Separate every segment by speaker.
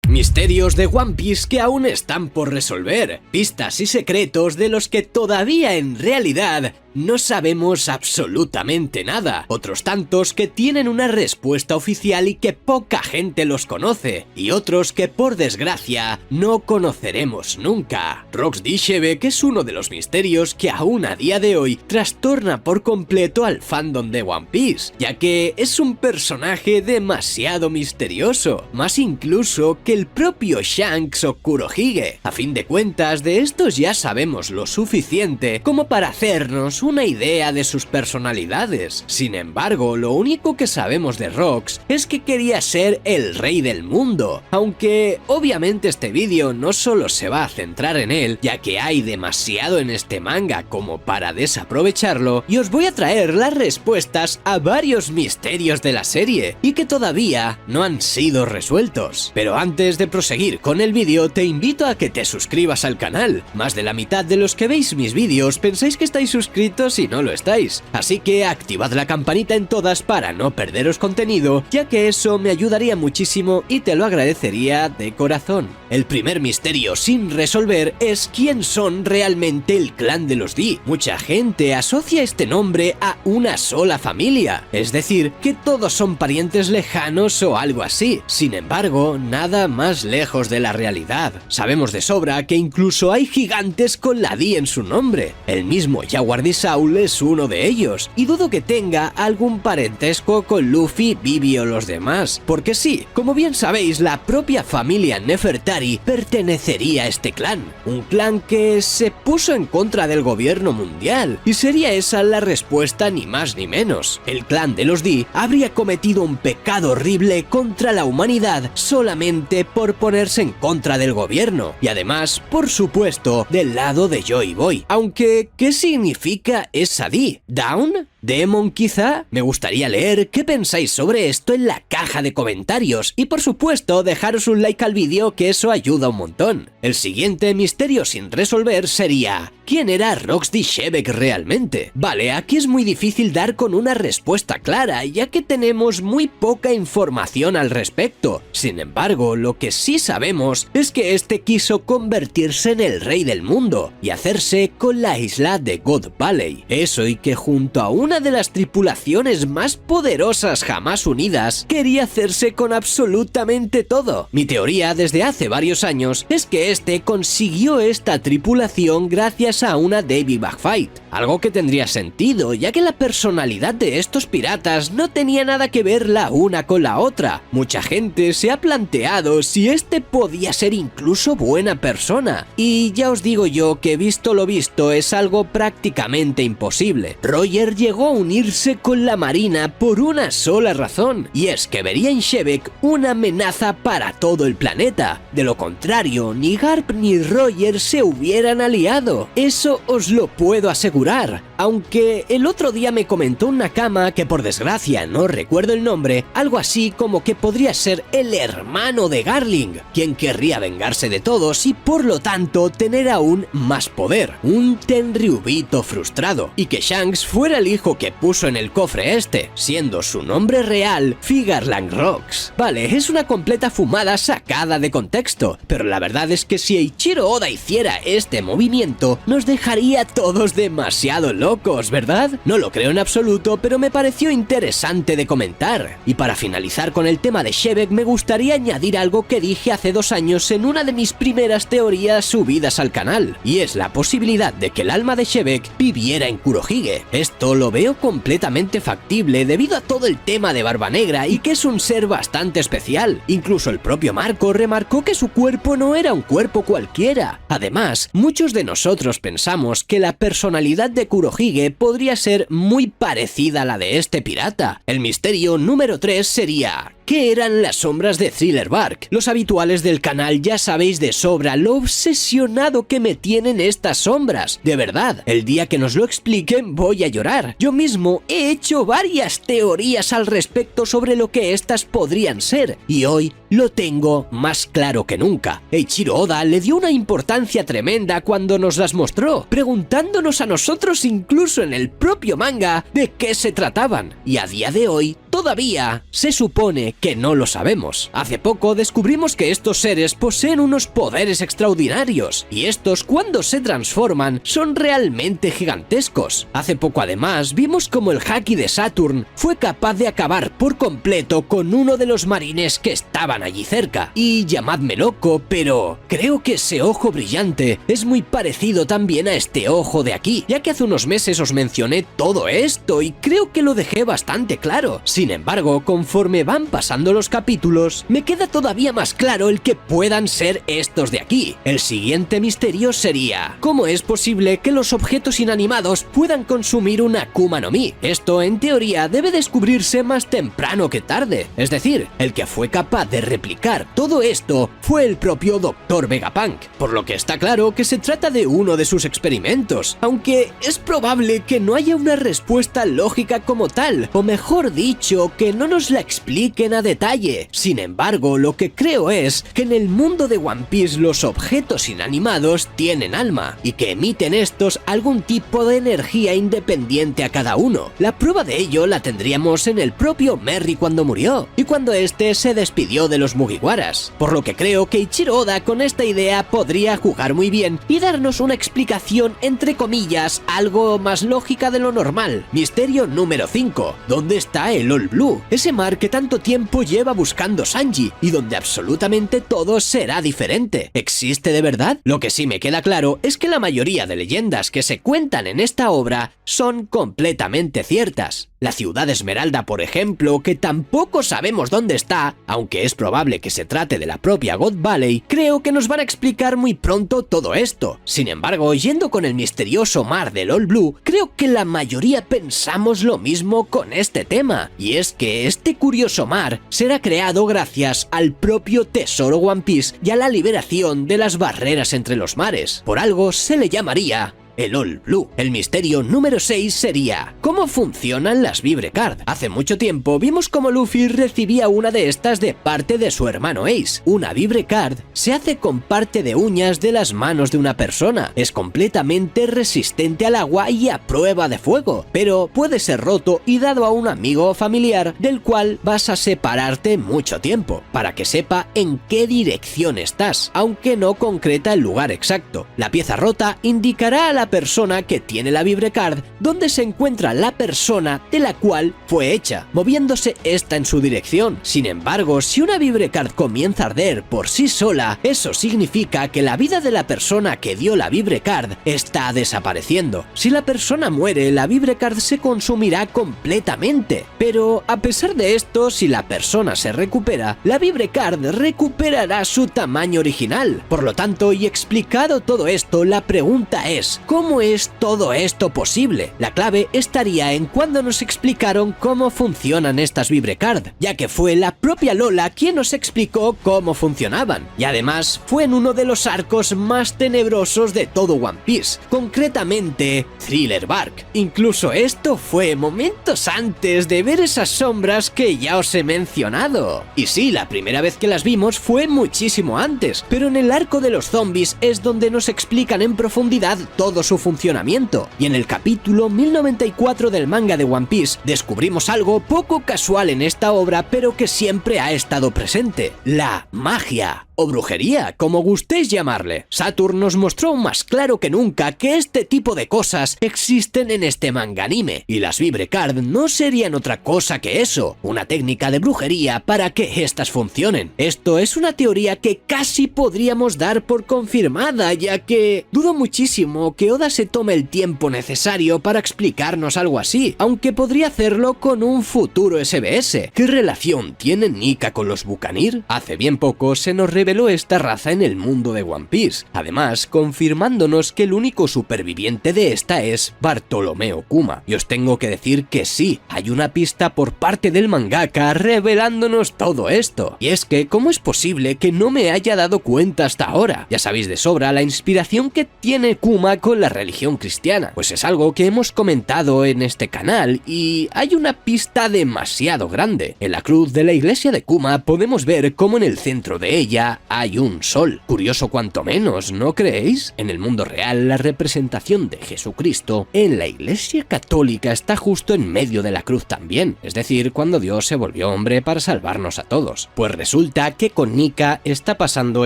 Speaker 1: Misterios de One Piece que aún están por resolver, pistas y secretos de los que todavía en realidad no sabemos absolutamente nada, otros tantos que tienen una respuesta oficial y que poca gente los conoce, y otros que por desgracia no conoceremos nunca. Rox D. Shebeck es uno de los misterios que aún a día de hoy trastorna por completo al fandom de One Piece, ya que es un personaje demasiado misterioso, más incluso que el propio Shanks o Kurohige. A fin de cuentas, de estos ya sabemos lo suficiente como para hacernos una idea de sus personalidades. Sin embargo, lo único que sabemos de Rox es que quería ser el rey del mundo, aunque obviamente este vídeo no solo se va a centrar en él, ya que hay demasiado en este manga como para desaprovecharlo, y os voy a traer las respuestas a varios misterios de la serie y que todavía no han sido resueltos. Pero antes de proseguir con el vídeo, te invito a que te suscribas al canal. Más de la mitad de los que veis mis vídeos pensáis que estáis suscritos y no lo estáis, así que activad la campanita en todas para no perderos contenido, ya que eso me ayudaría muchísimo y te lo agradecería de corazón. El primer misterio sin resolver es quién son realmente el clan de los D. Mucha gente asocia este nombre a una sola familia, es decir, que todos son parientes lejanos o algo así. Sin embargo, nada más lejos de la realidad. Sabemos de sobra que incluso hay gigantes con la D en su nombre. El mismo Jaguar D. Saul es uno de ellos, y dudo que tenga algún parentesco con Luffy, Vivi o los demás, porque sí, como bien sabéis, la propia familia Nefertari pertenecería a este clan, un clan que se puso en contra del gobierno mundial, y sería esa la respuesta ni más ni menos. El clan de los D habría cometido un pecado horrible contra la humanidad solamente por ponerse en contra del gobierno, y además, por supuesto, del lado de Joy Boy. Aunque, ¿qué significa esa D? ¿Down? ¿Demon quizá? Me gustaría leer qué pensáis sobre esto en la caja de comentarios, y por supuesto dejaros un like al vídeo, que eso ayuda un montón. El siguiente misterio sin resolver sería: ¿quién era Rox D. Shebeck realmente? Vale, aquí es muy difícil dar con una respuesta clara, ya que tenemos muy poca información al respecto. Sin embargo, lo que sí sabemos es que este quiso convertirse en el rey del mundo y hacerse con la isla de God Valley. Eso, y que junto a una de las tripulaciones más poderosas jamás unidas, quería hacerse con absolutamente todo. Mi teoría desde hace varios años es que este consiguió esta tripulación gracias a una Davy Bug Fight, algo que tendría sentido, ya que la personalidad de estos piratas no tenía nada que ver la una con la otra. Mucha gente se ha planteado si este podía ser incluso buena persona, y ya os digo yo que visto lo visto es algo prácticamente imposible. Roger llegó a unirse con la marina por una sola razón, y es que vería en Shebeck una amenaza para todo el planeta. De lo contrario, ni Garp ni Roger se hubieran aliado, eso os lo puedo asegurar. Aunque el otro día me comentó un Nakama, que por desgracia no recuerdo el nombre, algo así como que podría ser el hermano de Garling, quien querría vengarse de todos y por lo tanto tener aún más poder, un Tenryubito frustrado, y que Shanks fuera el hijo que puso en el cofre este, siendo su nombre real Figarland Rox. Vale, es una completa fumada sacada de contexto, pero la verdad es que si Eiichiro Oda hiciera este movimiento, nos dejaría todos demasiado locos, ¿verdad? No lo creo en absoluto, pero me pareció interesante de comentar. Y para finalizar con el tema de Shebeck, me gustaría añadir algo que dije hace 2 años en una de mis primeras teorías subidas al canal, y es la posibilidad de que el alma de Shebeck viviera en Kurohige. Esto lo veo completamente factible debido a todo el tema de Barba Negra y que es un ser bastante especial. Incluso el propio Marco remarcó que su cuerpo no era un cuerpo cualquiera. Además, muchos de nosotros pensamos que la personalidad de Kurohige podría ser muy parecida a la de este pirata. El misterio número 3 sería: ¿qué eran las sombras de Thriller Bark? Los habituales del canal ya sabéis de sobra lo obsesionado que me tienen estas sombras. De verdad, el día que nos lo expliquen voy a llorar. Yo mismo he hecho varias teorías al respecto sobre lo que estas podrían ser, y hoy lo tengo más claro que nunca. Eiichiro Oda le dio una importancia tremenda cuando nos las mostró, preguntándonos a nosotros incluso en el propio manga de qué se trataban, y a día de hoy todavía se supone que no lo sabemos. Hace poco descubrimos que estos seres poseen unos poderes extraordinarios, y estos, cuando se transforman, son realmente gigantescos. Hace poco además vimos como el Haki de Saturn fue capaz de acabar por completo con uno de los marines que estaban allí cerca. Y llamadme loco, pero creo que ese ojo brillante es muy parecido también a este ojo de aquí, ya que hace unos meses os mencioné todo esto y creo que lo dejé bastante claro. Sin embargo, conforme van pasando los capítulos, me queda todavía más claro el que puedan ser estos de aquí. El siguiente misterio sería: ¿cómo es posible que los objetos inanimados puedan consumir una Akuma no Mi? Esto, en teoría, debe descubrirse más temprano que tarde. Es decir, el que fue capaz de replicar todo esto fue el propio Dr. Vegapunk, por lo que está claro que se trata de uno de sus experimentos, aunque es probable que no haya una respuesta lógica como tal, o mejor dicho, que no nos la expliquen a detalle. Sin embargo, lo que creo es que en el mundo de One Piece los objetos inanimados tienen alma, y que emiten estos algún tipo de energía independiente a cada uno. La prueba de ello la tendríamos en el propio Merry cuando murió, y cuando este se despidió de los Mugiwaras, por lo que creo que Eiichiro Oda con esta idea podría jugar muy bien y darnos una explicación entre comillas algo más lógica de lo normal. Misterio número 5. ¿Dónde está el All Blue? Ese mar que tanto tiempo lleva buscando Sanji y donde absolutamente todo será diferente. ¿Existe de verdad? Lo que sí me queda claro es que la mayoría de leyendas que se cuentan en esta obra son completamente ciertas. La ciudad Esmeralda, por ejemplo, que tampoco sabemos dónde está, aunque es probable que se trate de la propia God Valley, creo que nos van a explicar muy pronto todo esto. Sin embargo, yendo con el misterioso mar del All Blue, creo que la mayoría pensamos lo mismo con este tema, y es que este curioso mar será creado gracias al propio tesoro One Piece y a la liberación de las barreras entre los mares. Por algo se le llamaría el All Blue. El misterio número 6 sería: ¿cómo funcionan las Vibrecard? Hace mucho tiempo vimos cómo Luffy recibía una de estas de parte de su hermano Ace. Una Vibrecard se hace con parte de uñas de las manos de una persona. Es completamente resistente al agua y a prueba de fuego, pero puede ser roto y dado a un amigo o familiar del cual vas a separarte mucho tiempo, para que sepa en qué dirección estás, aunque no concreta el lugar exacto. La pieza rota indicará a la persona que tiene la Vibrecard dónde se encuentra la persona de la cual fue hecha, moviéndose esta en su dirección. Sin embargo, si una Vibrecard comienza a arder por sí sola, eso significa que la vida de la persona que dio la Vibrecard está desapareciendo. Si la persona muere, la Vibrecard se consumirá completamente. Pero a pesar de esto, si la persona se recupera, la Vibrecard recuperará su tamaño original. Por lo tanto, y explicado todo esto, la pregunta es: ¿cómo es todo esto posible? La clave estaría en cuando nos explicaron cómo funcionan estas Vibrecard, ya que fue la propia Lola quien nos explicó cómo funcionaban, y además fue en uno de los arcos más tenebrosos de todo One Piece, concretamente Thriller Bark. Incluso esto fue momentos antes de ver esas sombras que ya os he mencionado. Y sí, la primera vez que las vimos fue muchísimo antes, pero en el arco de los zombies es donde nos explican en profundidad todo su funcionamiento, y en el capítulo 1094 del manga de One Piece descubrimos algo poco casual en esta obra, pero que siempre ha estado presente: la magia. O brujería, como gustéis llamarle. Saturn nos mostró más claro que nunca que este tipo de cosas existen en este manga anime, y las Vibrecard no serían otra cosa que eso, una técnica de brujería para que estas funcionen. Esto es una teoría que casi podríamos dar por confirmada, ya que dudo muchísimo que Oda se tome el tiempo necesario para explicarnos algo así, aunque podría hacerlo con un futuro SBS. ¿Qué relación tiene Nika con los Buccaneer? Hace bien poco se nos reveló esta raza en el mundo de One Piece, además confirmándonos que el único superviviente de esta es Bartolomeo Kuma. Y os tengo que decir que sí, hay una pista por parte del mangaka revelándonos todo esto. Y es que, ¿cómo es posible que no me haya dado cuenta hasta ahora? Ya sabéis de sobra la inspiración que tiene Kuma con la religión cristiana, pues es algo que hemos comentado en este canal, y hay una pista demasiado grande. En la cruz de la iglesia de Kuma podemos ver cómo en el centro de ella paja hay un sol. Curioso cuanto menos, ¿no creéis? En el mundo real, la representación de Jesucristo en la Iglesia Católica está justo en medio de la cruz también, es decir, cuando Dios se volvió hombre para salvarnos a todos. Pues resulta que con Nika está pasando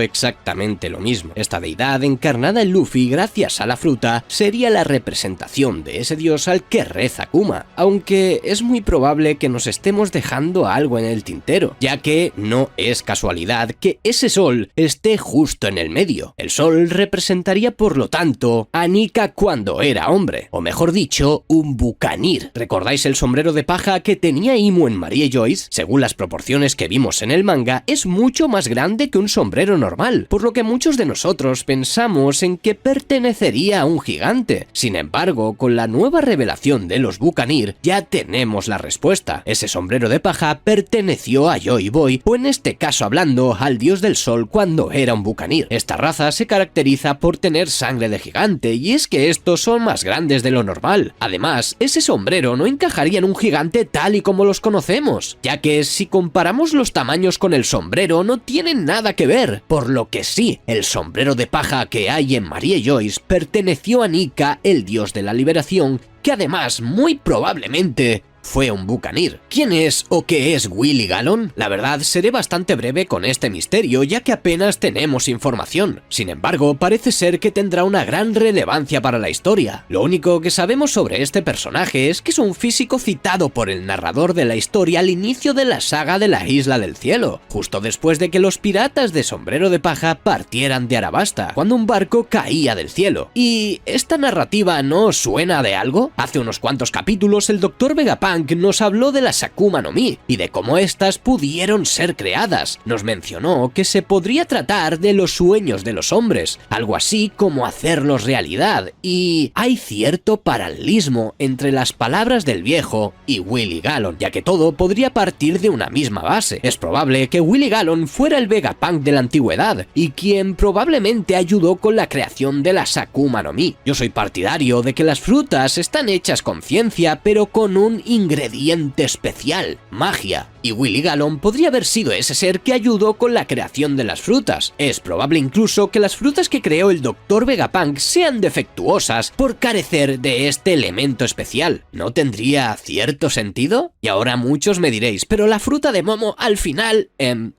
Speaker 1: exactamente lo mismo. Esta deidad encarnada en Luffy gracias a la fruta sería la representación de ese dios al que reza Kuma, aunque es muy probable que nos estemos dejando algo en el tintero, ya que no es casualidad que ese sol esté justo en el medio. El sol representaría por lo tanto a Nika cuando era hombre, o mejor dicho, un bucanir. ¿Recordáis el sombrero de paja que tenía Imu en Marie Joyce? Según las proporciones que vimos en el manga, es mucho más grande que un sombrero normal, por lo que muchos de nosotros pensamos en que pertenecería a un gigante. Sin embargo, con la nueva revelación de los bucanir, ya tenemos la respuesta. Ese sombrero de paja perteneció a Joy Boy, o en este caso hablando, al dios del sol cuando era un bucanir. Esta raza se caracteriza por tener sangre de gigante, y es que estos son más grandes de lo normal. Además, ese sombrero no encajaría en un gigante tal y como los conocemos, ya que si comparamos los tamaños con el sombrero no tienen nada que ver, por lo que sí, el sombrero de paja que hay en Marie Joyce perteneció a Nika, el dios de la liberación, que además muy probablemente fue un bucanir. ¿Quién es o qué es Willie Gallon? La verdad, seré bastante breve con este misterio, ya que apenas tenemos información. Sin embargo, parece ser que tendrá una gran relevancia para la historia. Lo único que sabemos sobre este personaje es que es un físico citado por el narrador de la historia al inicio de la saga de la Isla del Cielo, justo después de que los piratas de sombrero de paja partieran de Arabasta, cuando un barco caía del cielo. ¿Y esta narrativa no os suena de algo? Hace unos cuantos capítulos el Dr. Vegapunk nos habló de las Akuma no Mi y de cómo éstas pudieron ser creadas. Nos mencionó que se podría tratar de los sueños de los hombres, algo así como hacerlos realidad, y hay cierto paralelismo entre las palabras del viejo y Willie Gallon, ya que todo podría partir de una misma base. Es probable que Willie Gallon fuera el Vegapunk de la antigüedad y quien probablemente ayudó con la creación de las Akuma no Mi. Yo soy partidario de que las frutas están hechas con ciencia, pero con un ingrediente especial: magia. Y Willie Gallon podría haber sido ese ser que ayudó con la creación de las frutas. Es probable incluso que las frutas que creó el Dr. Vegapunk sean defectuosas por carecer de este elemento especial. ¿No tendría cierto sentido? Y ahora muchos me diréis, pero la fruta de Momo al final,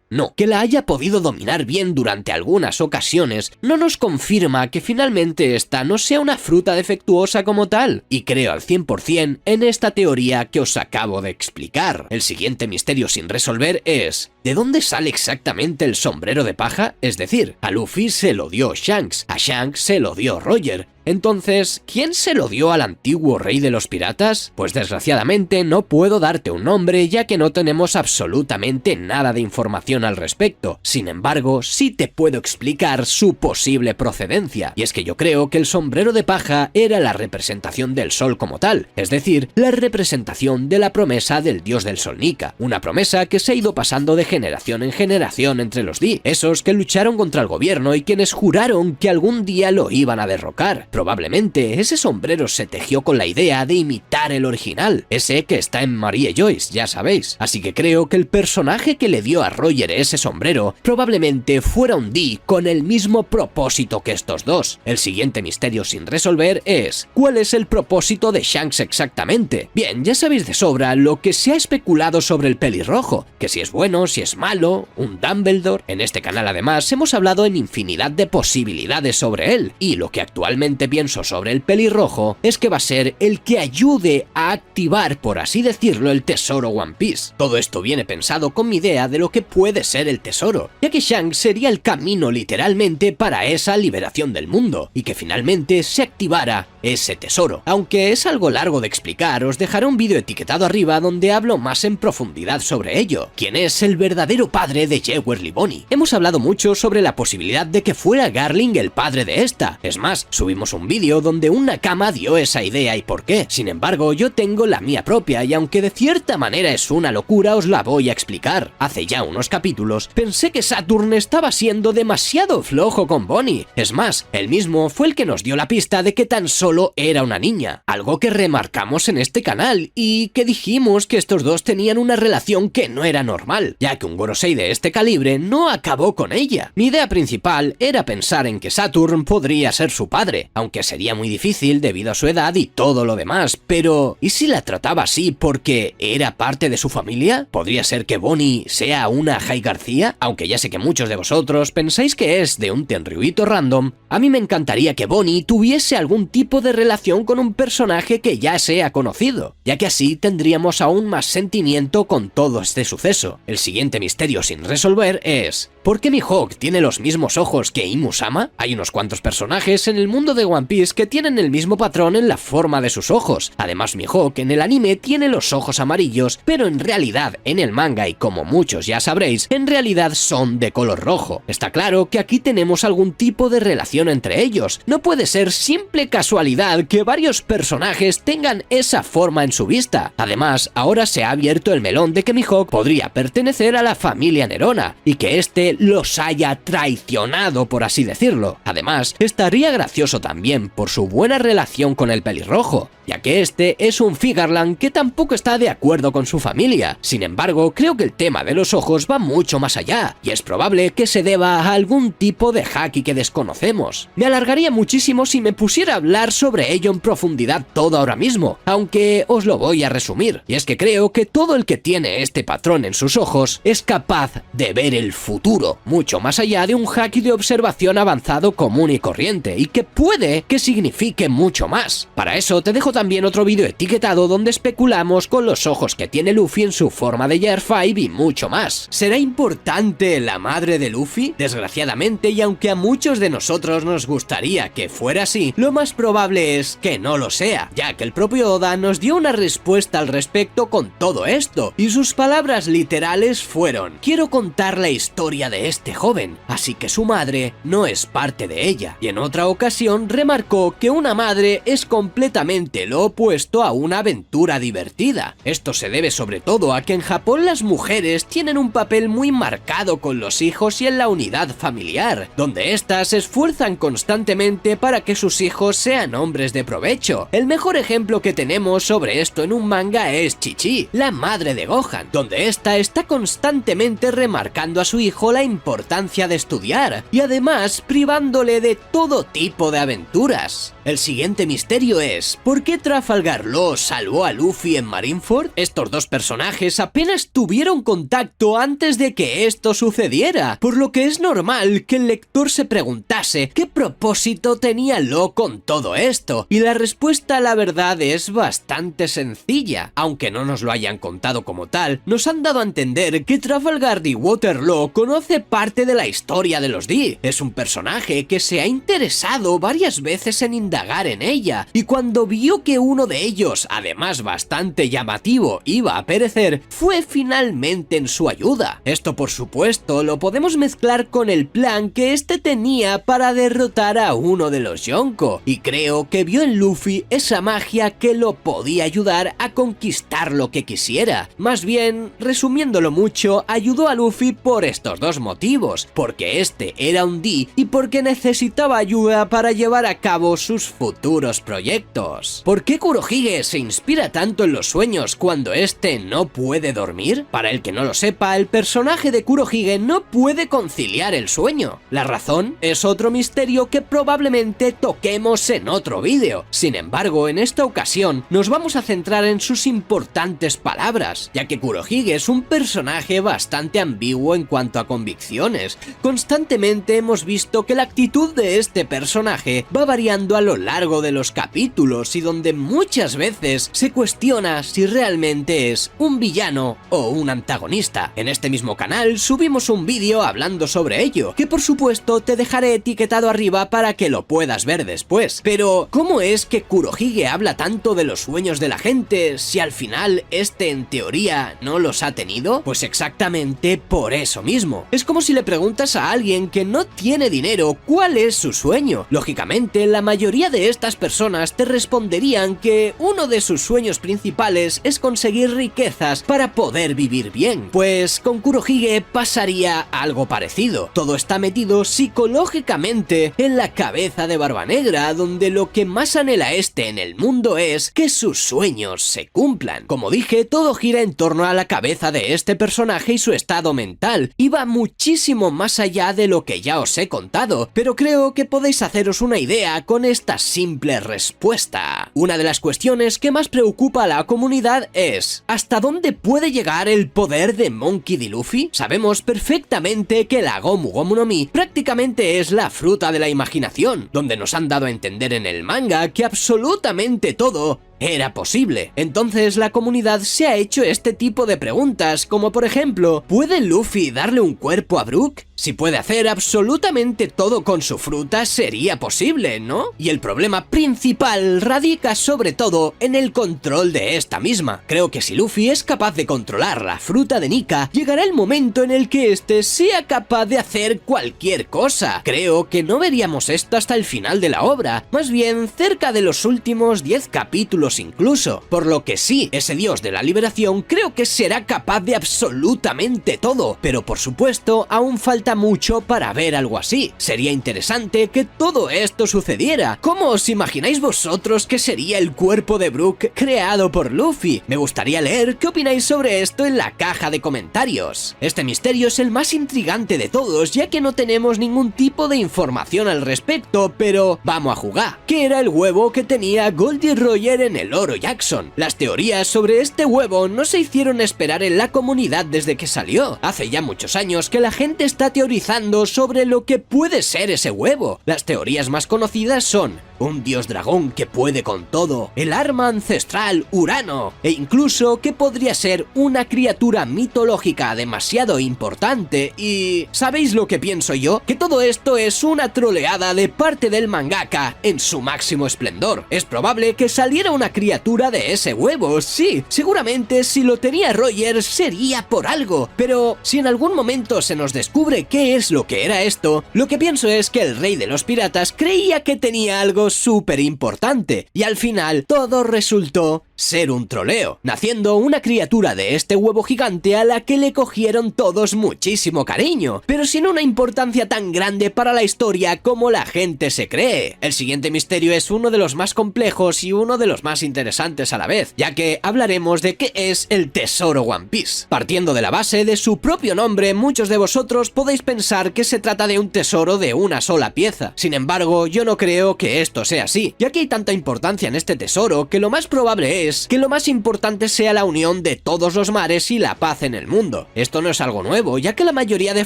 Speaker 1: no. Que la haya podido dominar bien durante algunas ocasiones no nos confirma que finalmente esta no sea una fruta defectuosa como tal, y creo al 100% en esta teoría que os acabo de explicar. El siguiente misterio sin resolver es: ¿de dónde sale exactamente el sombrero de paja? Es decir, a Luffy se lo dio Shanks, a Shanks se lo dio Roger. Entonces, ¿quién se lo dio al antiguo rey de los piratas? Pues desgraciadamente no puedo darte un nombre, ya que no tenemos absolutamente nada de información al respecto. Sin embargo, sí te puedo explicar su posible procedencia, y es que yo creo que el sombrero de paja era la representación del sol como tal, es decir, la representación de la promesa del dios del sol Nika, una promesa que se ha ido pasando de generación en generación entre los Di, esos que lucharon contra el gobierno y quienes juraron que algún día lo iban a derrocar. Probablemente ese sombrero se tejió con la idea de imitar el original, ese que está en Marie Joyce, ya sabéis. Así que creo que el personaje que le dio a Roger ese sombrero probablemente fuera un Di con el mismo propósito que estos dos. El siguiente misterio sin resolver es: ¿cuál es el propósito de Shanks exactamente? Bien, ya sabéis de sobra lo que se ha especulado sobre el pelirrojo, que si es bueno, si es malo, un Dumbledore. En este canal además hemos hablado en infinidad de posibilidades sobre él, y lo que actualmente pienso sobre el pelirrojo es que va a ser el que ayude a activar, por así decirlo, el tesoro One Piece. Todo esto viene pensado con mi idea de lo que puede ser el tesoro, ya que Shanks sería el camino literalmente para esa liberación del mundo, y que finalmente se activara ese tesoro. Aunque es algo largo de explicar, os dejaré un vídeo etiquetado arriba donde hablo más en profundidad sobre ello. ¿Quién es el verdadero padre de Jewery Bonnie? Hemos hablado mucho sobre la posibilidad de que fuera Garling el padre de esta. Es más, subimos un vídeo donde un Nakama dio esa idea y por qué. Sin embargo, yo tengo la mía propia y aunque de cierta manera es una locura, os la voy a explicar. Hace ya unos capítulos pensé que Saturn estaba siendo demasiado flojo con Bonnie. Es más, él mismo fue el que nos dio la pista de que tan solo era una niña, algo que remarcamos en este canal y que dijimos que estos dos tenían una relación que no era normal, ya que un Gorosei de este calibre no acabó con ella. Mi idea principal era pensar en que Saturn podría ser su padre, aunque sería muy difícil debido a su edad y todo lo demás, pero ¿y si la trataba así porque era parte de su familia? ¿Podría ser que Bonnie sea una Hai García? Aunque ya sé que muchos de vosotros pensáis que es de un tenryuito random, a mí me encantaría que Bonnie tuviese algún tipo de relación con un personaje que ya sea conocido, ya que así tendríamos aún más sentimiento con todo este suceso. El siguiente misterio sin resolver es: ¿por qué Mihawk tiene los mismos ojos que Imusama? Hay unos cuantos personajes en el mundo de One Piece que tienen el mismo patrón en la forma de sus ojos. Además, Mihawk en el anime tiene los ojos amarillos, pero en realidad en el manga, y como muchos ya sabréis, en realidad son de color rojo. Está claro que aquí tenemos algún tipo de relación entre ellos. No puede ser simple casualidad que varios personajes tengan esa forma en su vista. Además, ahora se ha abierto el melón de que Mihawk podría pertenecer a la familia Nerona y que este los haya traicionado, por así decirlo. Además, estaría gracioso también por su buena relación con el pelirrojo, ya que este es un Figarland que tampoco está de acuerdo con su familia. Sin embargo, creo que el tema de los ojos va mucho más allá, y es probable que se deba a algún tipo de haki que desconocemos. Me alargaría muchísimo si me pusiera a hablar sobre ello en profundidad todo ahora mismo, aunque os lo voy a resumir, y es que creo que todo el que tiene este patrón en sus ojos es capaz de ver el futuro, mucho más allá de un haki de observación avanzado común y corriente, y que puede que signifique mucho más. Para eso te dejo también otro vídeo etiquetado donde especulamos con los ojos que tiene Luffy en su forma de Year 5 y mucho más. ¿Será importante la madre de Luffy? Desgraciadamente, y aunque a muchos de nosotros nos gustaría que fuera así, lo más probable es que no lo sea, ya que el propio Oda nos dio una respuesta al respecto con todo esto, y sus palabras literales fueron: quiero contar la historia de este joven, así que su madre no es parte de ella. Y en otra ocasión remarcó que una madre es completamente lo opuesto a una aventura divertida. Esto se debe sobre todo a que en Japón las mujeres tienen un papel muy marcado con los hijos y en la unidad familiar, donde éstas se esfuerzan constantemente para que sus hijos sean hombres de provecho. El mejor ejemplo que tenemos sobre esto en un manga es Chi-Chi, la madre de Gohan, donde ésta está constantemente remarcando a su hijo la importancia de estudiar y además privándole de todo tipo de aventuras. El siguiente misterio es: ¿por qué Trafalgar Law salvó a Luffy en Marineford? Estos dos personajes apenas tuvieron contacto antes de que esto sucediera, por lo que es normal que el lector se preguntase qué propósito tenía Law con todo esto, y la respuesta, la verdad, es bastante sencilla. Aunque no nos lo hayan contado como tal, nos han dado a entender que Trafalgar D. Waterloo conoce parte de la historia de los D. Es un personaje que se ha interesado varias veces en indagar en ella, y cuando vio que uno de ellos, además bastante llamativo, iba a perecer, fue finalmente en su ayuda. Esto, por supuesto, lo podemos mezclar con el plan que este tenía para derrotar a uno de los Yonko, y creo que vio en Luffy esa magia que lo podía ayudar a conquistar lo que quisiera. Más bien, resumiéndolo mucho, ayudó a Luffy por estos dos motivos: porque este era un D y porque necesitaba ayuda para llevar a cabo sus futuros proyectos. ¿Por qué Kurohige se inspira tanto en los sueños cuando este no puede dormir? Para el que no lo sepa, el personaje de Kurohige no puede conciliar el sueño. La razón es otro misterio que probablemente toquemos en otro vídeo. Sin embargo, en esta ocasión nos vamos a centrar en sus importantes palabras, ya que Kurohige es un personaje bastante ambiguo en cuanto a convicciones. Constantemente hemos visto que la actitud de este personaje va variando a lo largo de los capítulos y donde muchas veces se cuestiona si realmente es un villano o un antagonista. En este mismo canal subimos un vídeo hablando sobre ello, que por supuesto te dejaré etiquetado arriba para que lo puedas ver después. Pero, ¿cómo es que Kurohige habla tanto de los sueños de la gente si al final este en teoría no los ha tenido? Pues exactamente por eso mismo. Es como si le preguntas a alguien que no tiene dinero cuál es su sueño. Lógicamente, la mayoría mayoría de estas personas te responderían que uno de sus sueños principales es conseguir riquezas para poder vivir bien. Pues con Kurohige pasaría algo parecido. Todo está metido psicológicamente en la cabeza de Barbanegra, donde lo que más anhela en el mundo es que sus sueños se cumplan. Como dije, todo gira en torno a la cabeza de este personaje y su estado mental, y va muchísimo más allá de lo que ya os he contado, pero creo que podéis haceros una idea con esta simple respuesta. Una de las cuestiones que más preocupa a la comunidad es ¿hasta dónde puede llegar el poder de Monkey D. Luffy? Sabemos perfectamente que la Gomu Gomu no Mi prácticamente es la fruta de la imaginación, donde nos han dado a entender en el manga que absolutamente todo era posible. Entonces la comunidad se ha hecho este tipo de preguntas, como por ejemplo, ¿puede Luffy darle un cuerpo a Brook? Si puede hacer absolutamente todo con su fruta, sería posible, ¿no? Y el problema principal radica sobre todo en el control de esta misma. Creo que si Luffy es capaz de controlar la fruta de Nika, llegará el momento en el que éste sea capaz de hacer cualquier cosa. Creo que no veríamos esto hasta el final de la obra, más bien cerca de los últimos 10 capítulos incluso, por lo que sí, ese dios de la liberación creo que será capaz de absolutamente todo, pero por supuesto aún falta mucho para ver algo así. Sería interesante que todo esto sucediera. ¿Cómo os imagináis vosotros que sería el cuerpo de Brook creado por Luffy? Me gustaría leer qué opináis sobre esto en la caja de comentarios. Este misterio es el más intrigante de todos, ya que no tenemos ningún tipo de información al respecto, pero vamos a jugar. ¿Qué era el huevo que tenía Goldie Roger en el Oro Jackson? Las teorías sobre este huevo no se hicieron esperar en la comunidad desde que salió. Hace ya muchos años que la gente está teorizando sobre lo que puede ser ese huevo. Las teorías más conocidas son un dios dragón que puede con todo, el arma ancestral Urano, e incluso que podría ser una criatura mitológica demasiado importante. Y ¿sabéis lo que pienso yo? Que todo esto es una troleada de parte del mangaka en su máximo esplendor. Es probable que saliera una criatura de ese huevo, sí, seguramente si lo tenía Roger sería por algo, pero si en algún momento se nos descubre qué es lo que era esto, lo que pienso es que el rey de los piratas creía que tenía algo súper importante, y al final todo resultó ser un troleo, naciendo una criatura de este huevo gigante a la que le cogieron todos muchísimo cariño, pero sin una importancia tan grande para la historia como la gente se cree. El siguiente misterio es uno de los más complejos y uno de los más interesantes a la vez, ya que hablaremos de qué es el tesoro One Piece. Partiendo de la base de su propio nombre, muchos de vosotros podéis pensar que se trata de un tesoro de una sola pieza. Sin embargo, yo no creo que esto sea así, ya que hay tanta importancia en este tesoro que lo más probable es que lo más importante sea la unión de todos los mares y la paz en el mundo. Esto no es algo nuevo, ya que la mayoría de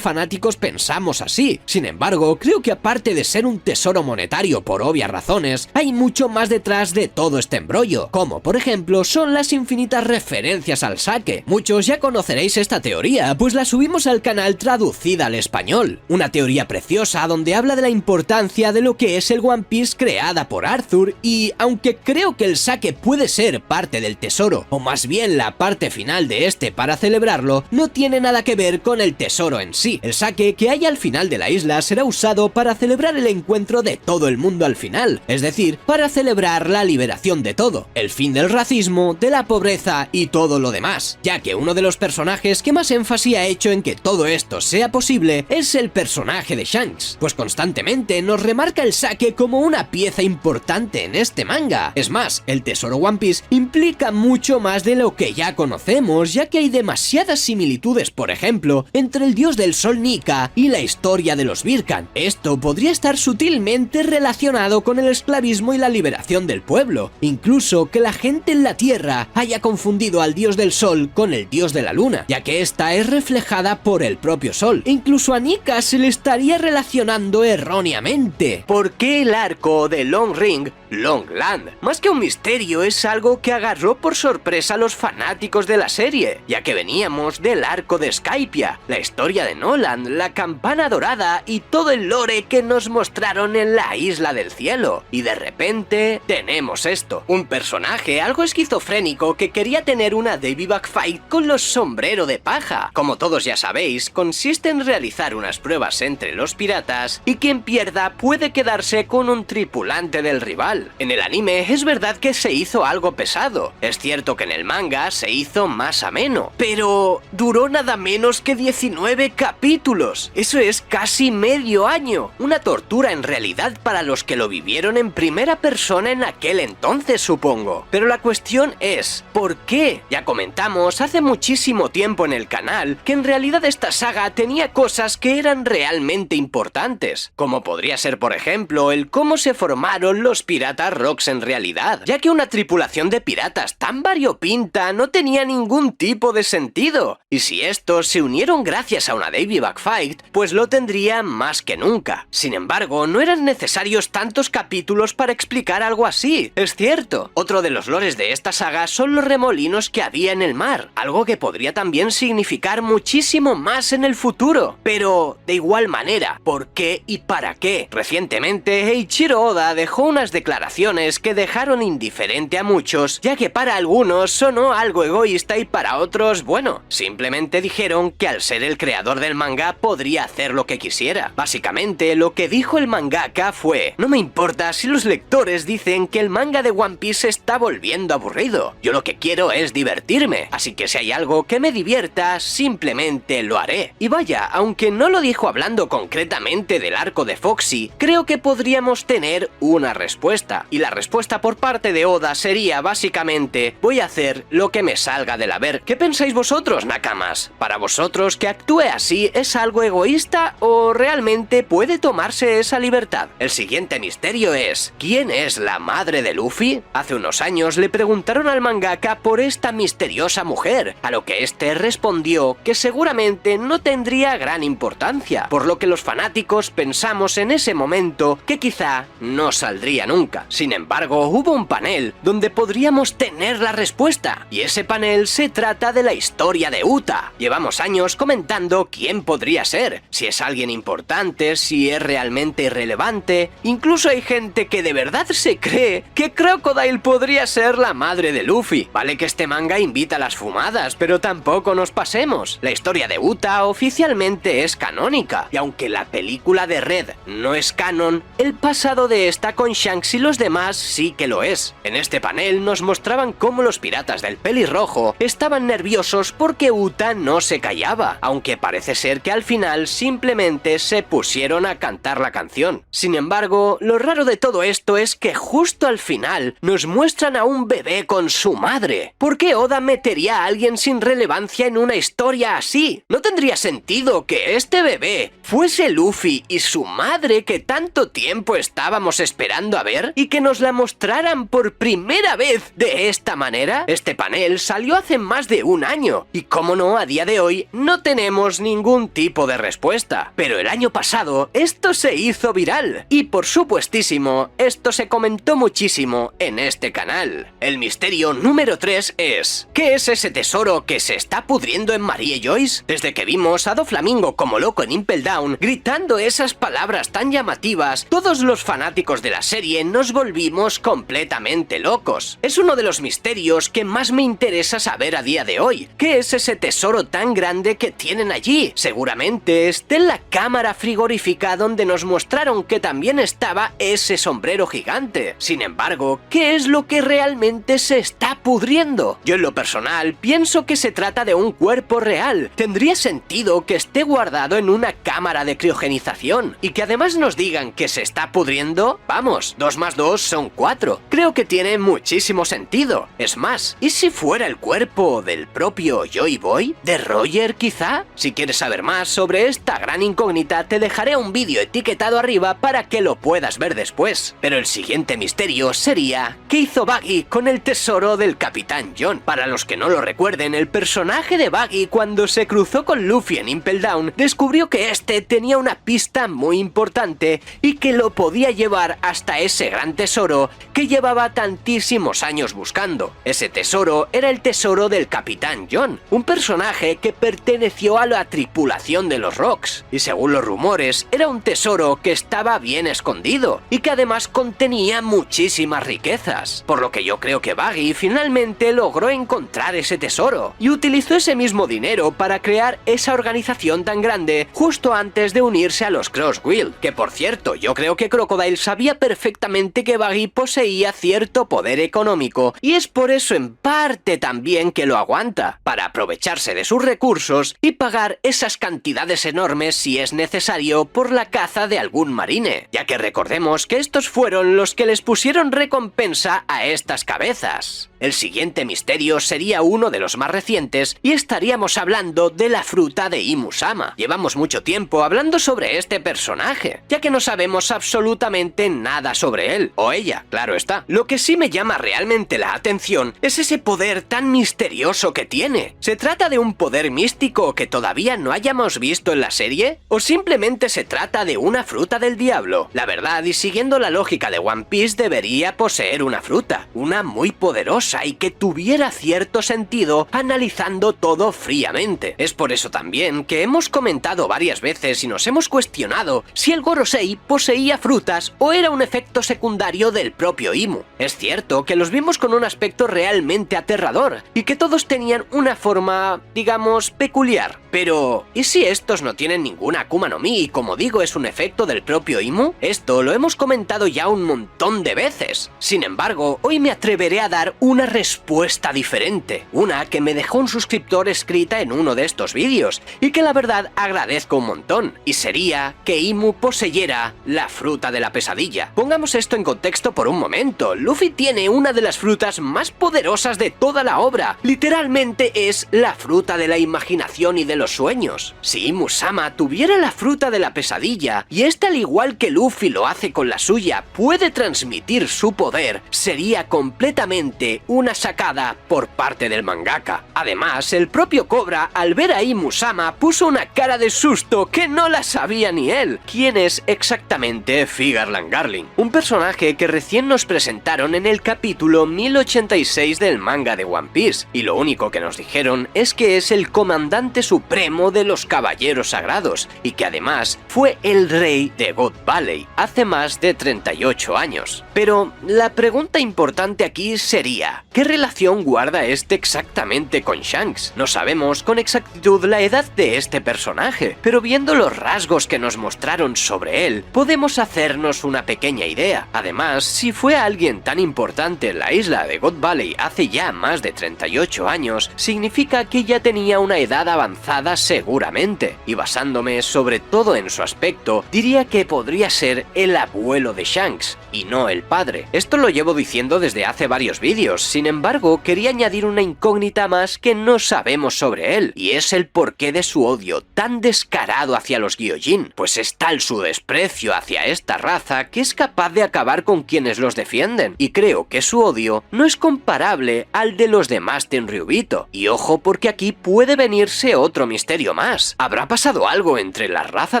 Speaker 1: fanáticos pensamos así. Sin embargo, creo que aparte de ser un tesoro monetario por obvias razones, hay mucho más detrás de todo este embrollo, como por ejemplo son las infinitas referencias al sake. Muchos ya conoceréis esta teoría, pues la subimos al canal traducida al español. Una teoría preciosa donde habla de la importancia de lo que es el One Piece creada por Arthur, y aunque creo que el sake puede ser parte del tesoro, o más bien la parte final de este para celebrarlo, no tiene nada que ver con el tesoro en sí. El sake que hay al final de la isla será usado para celebrar el encuentro de todo el mundo al final, es decir, para celebrar la liberación de todo, el fin del racismo, de la pobreza y todo lo demás, ya que uno de los personajes que más énfasis ha hecho en que todo esto sea posible es el personaje de Shanks, pues constantemente nos remarca el sake como una pieza importante en este manga. Es más, el tesoro One Piece implica mucho más de lo que ya conocemos, ya que hay demasiadas similitudes, por ejemplo, entre el dios del sol Nika y la historia de los Birkan. Esto podría estar sutilmente relacionado con el esclavismo y la liberación del pueblo, incluso que la gente en la tierra haya confundido al dios del sol con el dios de la luna, ya que esta es reflejada por el propio sol. Incluso a Nika se le estaría relacionando erróneamente. ¿Por qué el arco de Long Ring Longland. Más que un misterio, es algo que agarró por sorpresa a los fanáticos de la serie, ya que veníamos del arco de Skypiea, la historia de Nolan, la campana dorada y todo el lore que nos mostraron en la Isla del Cielo. Y de repente tenemos esto, un personaje algo esquizofrénico que quería tener una Davy Back Fight con los sombrero de paja. Como todos ya sabéis, consiste en realizar unas pruebas entre los piratas y quien pierda puede quedarse con un tripulante del rival. En el anime es verdad que se hizo algo pesado, es cierto que en el manga se hizo más ameno, pero duró nada menos que 19 capítulos. Eso es casi medio año, una tortura en realidad para los que lo vivieron en primera persona en aquel entonces, supongo. Pero la cuestión es, ¿por qué? Ya comentamos hace muchísimo tiempo en el canal que en realidad esta saga tenía cosas que eran realmente importantes, como podría ser por ejemplo el cómo se formaron los piratas rocks en realidad, ya que una tripulación de piratas tan variopinta no tenía ningún tipo de sentido, y si estos se unieron gracias a una Davy Back Fight, pues lo tendría más que nunca. Sin embargo, no eran necesarios tantos capítulos para explicar algo así, es cierto. Otro de los lores de esta saga son los remolinos que había en el mar, algo que podría también significar muchísimo más en el futuro. Pero, de igual manera, ¿por qué y para qué? Recientemente, Eiichiro Oda dejó unas declaraciones que dejaron indiferente a muchos, ya que para algunos sonó algo egoísta y para otros, bueno, simplemente dijeron que al ser el creador del manga podría hacer lo que quisiera. Básicamente, lo que dijo el mangaka fue: no me importa si los lectores dicen que el manga de One Piece se está volviendo aburrido, yo lo que quiero es divertirme, así que si hay algo que me divierta, simplemente lo haré. Y vaya, aunque no lo dijo hablando concretamente del arco de Foxy, creo que podríamos tener una respuesta, y la respuesta por parte de Oda sería básicamente: voy a hacer lo que me salga de la ver. ¿Qué pensáis vosotros, nakamas? ¿Para vosotros que actúe así es algo egoísta o realmente puede tomarse esa libertad? El siguiente misterio es: ¿quién es la madre de Luffy? Hace unos años le preguntaron al mangaka por esta misteriosa mujer, a lo que este respondió que seguramente no tendría gran importancia, por lo que los fanáticos pensamos en ese momento que quizá no saldría nunca. Sin embargo, hubo un panel donde podríamos tener la respuesta, y ese panel se trata de la historia de Uta. Llevamos años comentando quién podría ser, si es alguien importante, si es realmente irrelevante. Incluso hay gente que de verdad se cree que Crocodile podría ser la madre de Luffy. Vale que este manga invita a las fumadas, pero tampoco nos pasemos. La historia de Uta oficialmente es canónica, y aunque la película de Red no es canon, el pasado de esta con Shanks y los demás sí que lo es. En este panel nos mostraban cómo los piratas del pelirrojo estaban nerviosos porque Uta no se callaba, aunque parece ser que al final simplemente se pusieron a cantar la canción. Sin embargo, lo raro de todo esto es que justo al final nos muestran a un bebé con su madre. ¿Por qué Oda metería a alguien sin relevancia en una historia así? ¿No tendría sentido que este bebé fuese Luffy y su madre que tanto tiempo estábamos esperando a ver y que nos la mostraran por primera vez de esta manera? Este panel salió hace más de un año y, como no, a día de hoy no tenemos ningún tipo de respuesta. Pero el año pasado esto se hizo viral y, por supuestísimo, esto se comentó muchísimo en este canal. El misterio número 3 es: ¿qué es ese tesoro que se está pudriendo en Marie Joyce? Desde que vimos a Doflamingo como loco en Impel Down gritando esas palabras tan llamativas, todos los fanáticos de la serie nos volvimos completamente locos. Es uno de los misterios que más me interesa saber a día de hoy. ¿Qué es ese tesoro tan grande que tienen allí? Seguramente esté en la cámara frigorífica donde nos mostraron que también estaba ese sombrero gigante. Sin embargo, ¿qué es lo que realmente se está pudriendo? Yo en lo personal pienso que se trata de un cuerpo real. Tendría sentido que esté guardado en una cámara de criogenización y que además nos digan que se está pudriendo. Vamos, 2 más 2 son 4. Creo que tiene muchísimo sentido. Es más, ¿y si fuera el cuerpo del propio Joy Boy? ¿De Roger quizá? Si quieres saber más sobre esta gran incógnita, te dejaré un vídeo etiquetado arriba para que lo puedas ver después. Pero el siguiente misterio sería: ¿qué hizo Buggy con el tesoro del Capitán John? Para los que no lo recuerden, el personaje de Buggy, cuando se cruzó con Luffy en Impel Down, descubrió que este tenía una pista muy importante y que lo podía llevar hasta ese gran gran tesoro que llevaba tantísimos años buscando. Ese tesoro era el tesoro del Capitán John, un personaje que perteneció a la tripulación de los Rocks, y según los rumores era un tesoro que estaba bien escondido y que además contenía muchísimas riquezas, por lo que yo creo que Buggy finalmente logró encontrar ese tesoro y utilizó ese mismo dinero para crear esa organización tan grande justo antes de unirse a los Crosswill, que por cierto yo creo que Crocodile sabía perfectamente que Buggy poseía cierto poder económico y es por eso en parte también que lo aguanta, para aprovecharse de sus recursos y pagar esas cantidades enormes si es necesario por la caza de algún marine, ya que recordemos que estos fueron los que les pusieron recompensa a estas cabezas. El siguiente misterio sería uno de los más recientes y estaríamos hablando de la fruta de Imu-sama. Llevamos mucho tiempo hablando sobre este personaje, ya que no sabemos absolutamente nada sobre él, o ella, claro está. Lo que sí me llama realmente la atención es ese poder tan misterioso que tiene. ¿Se trata de un poder místico que todavía no hayamos visto en la serie? ¿O simplemente se trata de una fruta del diablo? La verdad, y siguiendo la lógica de One Piece, debería poseer una fruta, una muy poderosa y que tuviera cierto sentido analizando todo fríamente. Es por eso también que hemos comentado varias veces y nos hemos cuestionado si el Gorosei poseía frutas o era un efecto secundario del propio Imu. Es cierto que los vimos con un aspecto realmente aterrador y que todos tenían una forma, digamos, peculiar. Pero, ¿y si estos no tienen ninguna Akuma no Mi y como digo es un efecto del propio Imu? Esto lo hemos comentado ya un montón de veces. Sin embargo, hoy me atreveré a dar una respuesta diferente, una que me dejó un suscriptor escrita en uno de estos vídeos y que la verdad agradezco un montón, y sería que Imu poseyera la fruta de la pesadilla. Pongamos esto en contexto por un momento. Luffy tiene una de las frutas más poderosas de toda la obra, literalmente es la fruta de la imaginación y de los sueños. Si Imu-sama tuviera la fruta de la pesadilla, y esta al igual que Luffy lo hace con la suya, puede transmitir su poder, sería completamente una sacada por parte del mangaka. Además, el propio Cobra, al ver a Imu-sama, puso una cara de susto que no la sabía ni él. ¿Quién es exactamente Figure Langarling? Un personaje que recién nos presentaron en el capítulo 1086 del manga de One Piece, y lo único que nos dijeron es que es el comandante supremo de los Caballeros Sagrados, y que además fue el rey de God Valley hace más de 38 años. Pero la pregunta importante aquí sería, ¿qué relación guarda este exactamente con Shanks? No sabemos con exactitud la edad de este personaje, pero viendo los rasgos que nos mostraron sobre él, podemos hacernos una pequeña idea. Además, si fue alguien tan importante en la isla de God Valley hace ya más de 38 años, significa que ya tenía una edad avanzada seguramente, y basándome sobre todo en su aspecto, diría que podría ser el abuelo de Shanks, y no el padre. Esto lo llevo diciendo desde hace varios vídeos, sin embargo, quería añadir una incógnita más que no sabemos sobre él, y es el porqué de su odio tan descarado hacia los Gyojin, pues es tal su desprecio hacia esta raza que es capaz de acabar con quienes los defienden, y creo que su odio no es comparable al de los demás Tenryubito. Y ojo, porque aquí puede venirse otro misterio más. ¿Habrá pasado algo entre la raza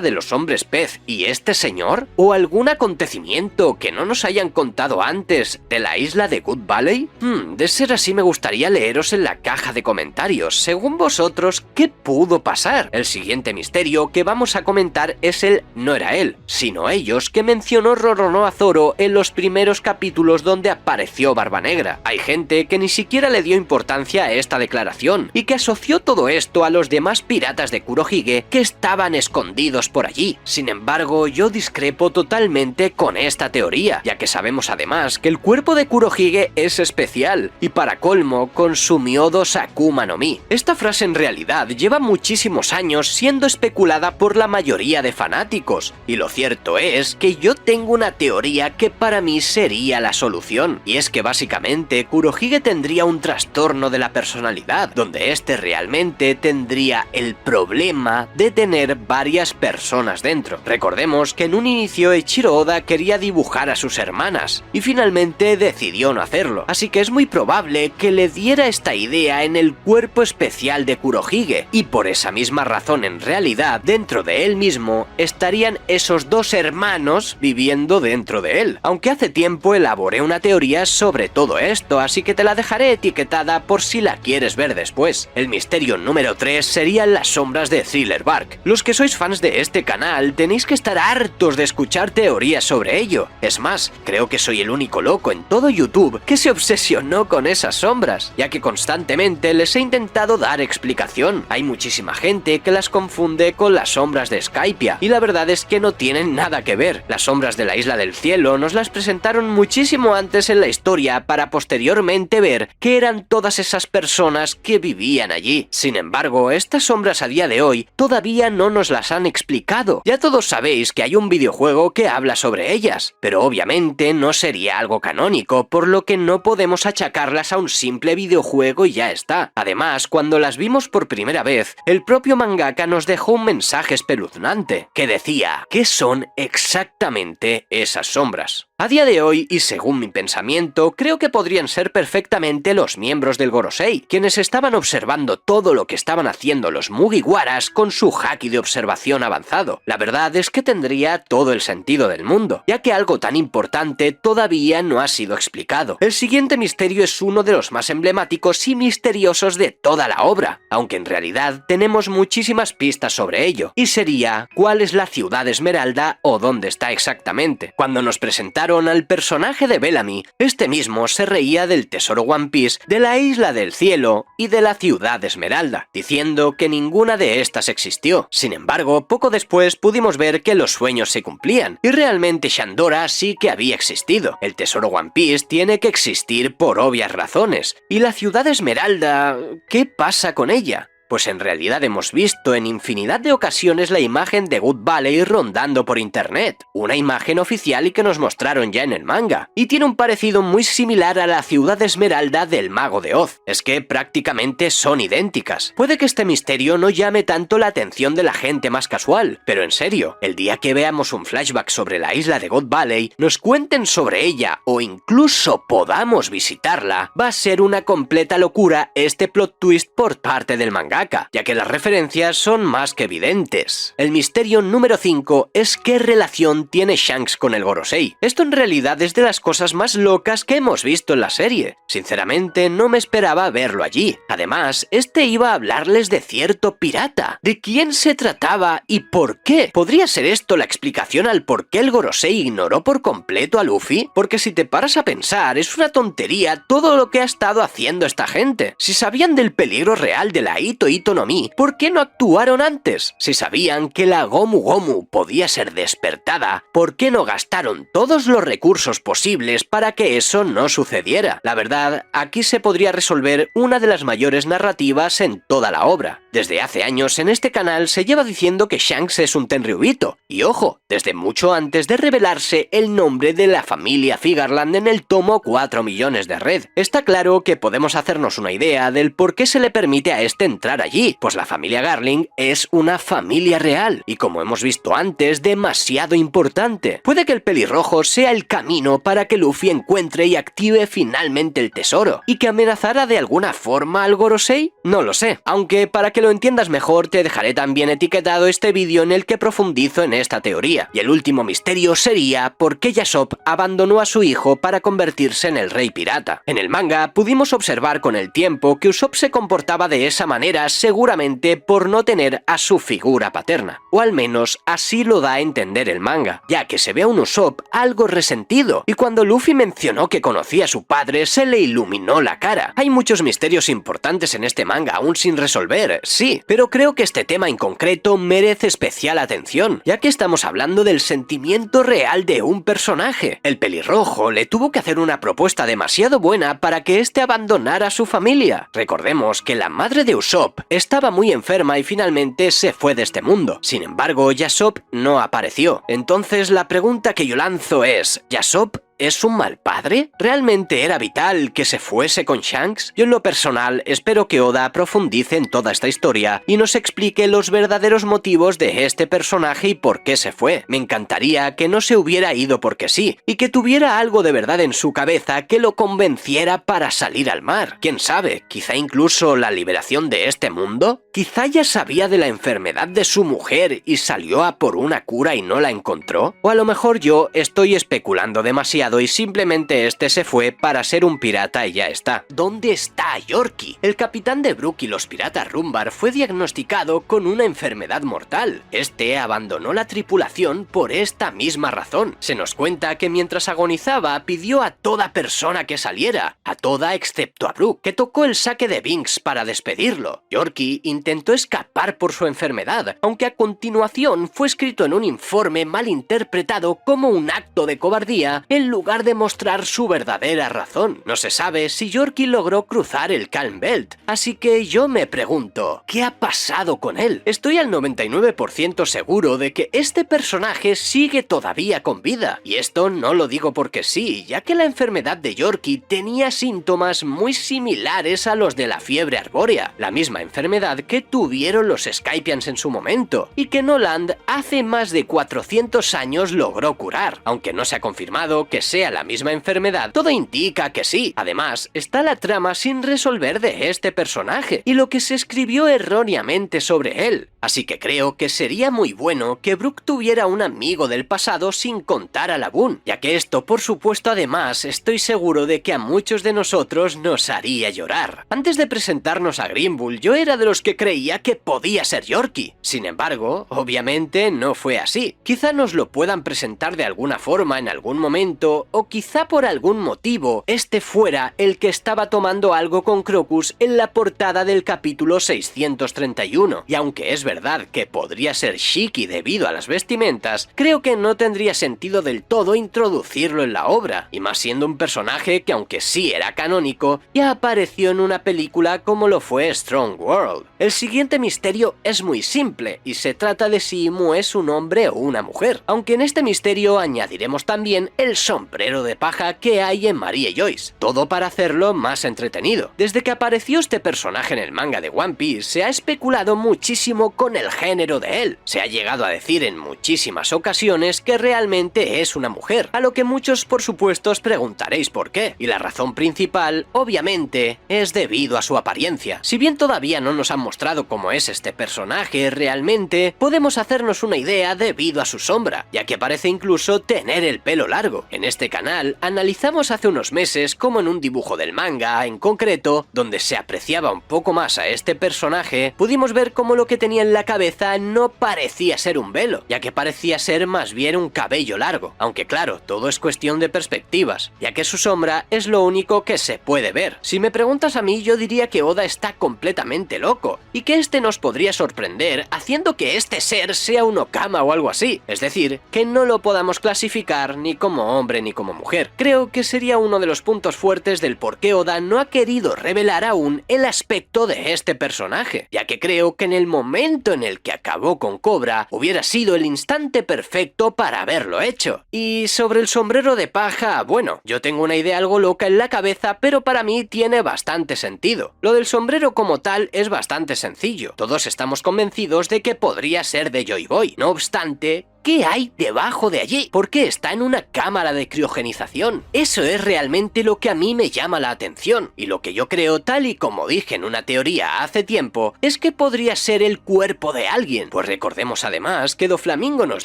Speaker 1: de los hombres pez y este señor? ¿O algún acontecimiento que no nos hayan contado antes de la isla de Good Valley? De ser así me gustaría leeros en la caja de comentarios, según vosotros, ¿qué pudo pasar? El siguiente misterio que vamos a comentar es el no era él, sino ellos que mencionó Roronoa Zoro en los primeros capítulos donde apareció Barba Negra. Hay gente que ni siquiera le dio importancia a esta declaración y que asoció todo esto a los demás piratas de Kurohige que estaban escondidos por allí. Sin embargo, yo discrepo totalmente con esta teoría, ya que sabemos además que el cuerpo de Kurohige es especial y para colmo consumió 2 Akuma no Mi. Esta frase en realidad lleva muchísimos años siendo especulada por la mayoría de fanáticos, y lo cierto es que yo tengo una teoría que para mí sería la solución, y es que básicamente Kurohige tendría un trastorno de la personalidad, donde este realmente tendría el problema de tener varias personas dentro. Recordemos que en un inicio Eiichiro Oda quería dibujar a sus hermanas, y finalmente decidió no hacerlo, así que es muy probable que le diera esta idea en el cuerpo especial de Kurohige, y por esa misma razón en realidad dentro de él mismo estarían esos dos hermanos viviendo dentro de él. Aunque hace tiempo elaboré una teoría sobre todo esto, así que te la dejaré etiquetada por si la quieres ver después. El misterio número 3 serían las sombras de Thriller Bark. Los que sois fans de este canal tenéis que estar hartos de escuchar teorías sobre ello. Es más, creo que soy el único loco en todo YouTube que se obsesionó con esas sombras, ya que constantemente les he intentado dar explicación. Hay muchísima gente que las confunde con las sombras de Skypiea, y la verdad es que no tienen nada que ver. Las sombras de la Isla del Cielo nos las presentaron muchísimo antes en la historia para posteriormente ver que eran todas esas personas que vivían allí. Sin embargo, estas sombras a día de hoy todavía no nos las han explicado. Ya todos sabéis que hay un videojuego que habla sobre ellas, pero obviamente no sería algo canónico, por lo que no podemos achacarlas a un simple videojuego y ya está. Además, cuando las vimos por primera vez, el propio mangaka nos dejó un mensaje espeluznante, que decía ¿qué son exactamente esas sombras? A día de hoy, y según mi pensamiento, creo que podrían ser perfectamente los miembros del Gorosei, quienes estaban observando todo lo que estaban haciendo los Mugiwaras con su haki de observación avanzado. La verdad es que tendría todo el sentido del mundo, ya que algo tan importante todavía no ha sido explicado. El siguiente misterio es uno de los más emblemáticos y misteriosos de toda la obra, aunque en realidad tenemos muchísimas pistas sobre ello, y sería ¿cuál es la ciudad Esmeralda o dónde está exactamente? Cuando nos presentaron al personaje de Bellamy, este mismo se reía del tesoro One Piece, de la Isla del Cielo y de la ciudad Esmeralda, diciendo que ninguna de estas existió. Sin embargo, poco después pudimos ver que los sueños se cumplían, y realmente Shandora sí que había existido. El tesoro One Piece tiene que existir por obvias razones, y la ciudad Esmeralda, ¿qué pasa con ella? Pues en realidad hemos visto en infinidad de ocasiones la imagen de Good Valley rondando por internet, una imagen oficial y que nos mostraron ya en el manga, y tiene un parecido muy similar a la ciudad Esmeralda del Mago de Oz, es que prácticamente son idénticas. Puede que este misterio no llame tanto la atención de la gente más casual, pero en serio, el día que veamos un flashback sobre la isla de God Valley, nos cuenten sobre ella o incluso podamos visitarla, va a ser una completa locura este plot twist por parte del manga, ya que las referencias son más que evidentes. El misterio número 5 es qué relación tiene Shanks con el Gorosei. Esto en realidad es de las cosas más locas que hemos visto en la serie. Sinceramente no me esperaba verlo allí. Además, este iba a hablarles de cierto pirata. ¿De quién se trataba y por qué? ¿Podría ser esto la explicación al por qué el Gorosei ignoró por completo a Luffy? Porque si te paras a pensar, es una tontería todo lo que ha estado haciendo esta gente. Si sabían del peligro real de la Ito no Mi, ¿por qué no actuaron antes? Si sabían que la Gomu Gomu podía ser despertada, ¿por qué no gastaron todos los recursos posibles para que eso no sucediera? La verdad, aquí se podría resolver una de las mayores narrativas en toda la obra. Desde hace años en este canal se lleva diciendo que Shanks es un Tenryubito, y ojo, desde mucho antes de revelarse el nombre de la familia Figarland en el tomo 4 millones de Red. Está claro que podemos hacernos una idea del por qué se le permite a este entrar allí, pues la familia Garling es una familia real y, como hemos visto antes, demasiado importante. Puede que el pelirrojo sea el camino para que Luffy encuentre y active finalmente el tesoro, y que amenazara de alguna forma al Gorosei. No lo sé, aunque para que lo entiendas mejor te dejaré también etiquetado este vídeo en el que profundizo en esta teoría. Y el último misterio sería por qué Yasop abandonó a su hijo para convertirse en el rey pirata. En el manga pudimos observar con el tiempo que Usopp se comportaba de esa manera seguramente por no tener a su figura paterna, o al menos así lo da a entender el manga, ya que se ve a un Usopp algo resentido, y cuando Luffy mencionó que conocía a su padre se le iluminó la cara. Hay muchos misterios importantes en este manga aún sin resolver, sí, pero creo que este tema en concreto merece especial atención, ya que estamos hablando del sentimiento real de un personaje. El pelirrojo le tuvo que hacer una propuesta demasiado buena para que éste abandonara a su familia. Recordemos que la madre de Usopp estaba muy enferma y finalmente se fue de este mundo. Sin embargo, Yasop no apareció. Entonces la pregunta que yo lanzo es, ¿Yasop es un mal padre? ¿Realmente era vital que se fuese con Shanks? Yo en lo personal espero que Oda profundice en toda esta historia y nos explique los verdaderos motivos de este personaje y por qué se fue. Me encantaría que no se hubiera ido porque sí, y que tuviera algo de verdad en su cabeza que lo convenciera para salir al mar. ¿Quién sabe? ¿Quizá incluso la liberación de este mundo? ¿Quizá ya sabía de la enfermedad de su mujer y salió a por una cura y no la encontró? O a lo mejor yo estoy especulando demasiado y simplemente este se fue para ser un pirata y ya está. ¿Dónde está Yorkie? El capitán de Brook y los piratas Rumbar fue diagnosticado con una enfermedad mortal. Este abandonó la tripulación por esta misma razón. Se nos cuenta que mientras agonizaba pidió a toda persona que saliera, a toda excepto a Brook, que tocó el saque de Binks para despedirlo. Yorkie intentó escapar por su enfermedad, aunque a continuación fue escrito en un informe mal interpretado como un acto de cobardía en lugar de mostrar su verdadera razón. No se sabe si Yorkie logró cruzar el Calm Belt, así que yo me pregunto, ¿qué ha pasado con él? Estoy al 99% seguro de que este personaje sigue todavía con vida, y esto no lo digo porque sí, ya que la enfermedad de Yorkie tenía síntomas muy similares a los de la fiebre arbórea, la misma enfermedad que tuvieron los Skypians en su momento, y que Noland hace más de 400 años logró curar. Aunque no se ha confirmado que sea la misma enfermedad, todo indica que sí. Además, está la trama sin resolver de este personaje, y lo que se escribió erróneamente sobre él. Así que creo que sería muy bueno que Brook tuviera un amigo del pasado sin contar a Laboon, ya que esto, por supuesto, además, estoy seguro de que a muchos de nosotros nos haría llorar. Antes de presentarnos a Green Bull, yo era de los que creía que podía ser Yorkie. Sin embargo, obviamente no fue así. Quizá nos lo puedan presentar de alguna forma en algún momento, o quizá por algún motivo este fuera el que estaba tomando algo con Crocus en la portada del capítulo 631, y aunque es verdad que podría ser Shiki debido a las vestimentas, creo que no tendría sentido del todo introducirlo en la obra, y más siendo un personaje que aunque sí era canónico, ya apareció en una película como lo fue Strong World. El siguiente misterio es muy simple, y se trata de si Imu es un hombre o una mujer, aunque en este misterio añadiremos también el sombrero de paja que hay en Marie Joyce, todo para hacerlo más entretenido. Desde que apareció este personaje en el manga de One Piece, se ha especulado muchísimo con el género de él. Se ha llegado a decir en muchísimas ocasiones que realmente es una mujer, a lo que muchos por supuesto os preguntaréis por qué, y la razón principal, obviamente, es debido a su apariencia. Si bien todavía no nos han mostrado cómo es este personaje realmente, podemos hacernos una idea debido a su sombra, ya que parece incluso tener el pelo largo. En este canal analizamos hace unos meses cómo en un dibujo del manga, en concreto, donde se apreciaba un poco más a este personaje, pudimos ver cómo lo que tenía en la cabeza no parecía ser un velo, ya que parecía ser más bien un cabello largo, aunque claro, todo es cuestión de perspectivas, ya que su sombra es lo único que se puede ver. Si me preguntas a mí, yo diría que Oda está completamente loco, y que este nos podría sorprender haciendo que este ser sea un Okama o algo así, es decir, que no lo podamos clasificar ni como hombre ni como mujer. Creo que sería uno de los puntos fuertes del por qué Oda no ha querido revelar aún el aspecto de este personaje, ya que creo que en el momento en el que acabó con Cobra hubiera sido el instante perfecto para haberlo hecho. Y sobre el sombrero de paja, bueno, yo tengo una idea algo loca en la cabeza, pero para mí tiene bastante sentido. Lo del sombrero como tal es bastante sencillo, todos estamos convencidos de que podría ser de Joy Boy. No obstante, ¿qué hay debajo de allí? ¿Por qué está en una cámara de criogenización? Eso es realmente lo que a mí me llama la atención, y lo que yo creo, tal y como dije en una teoría hace tiempo, es que podría ser el cuerpo de alguien, pues recordemos además que Doflamingo nos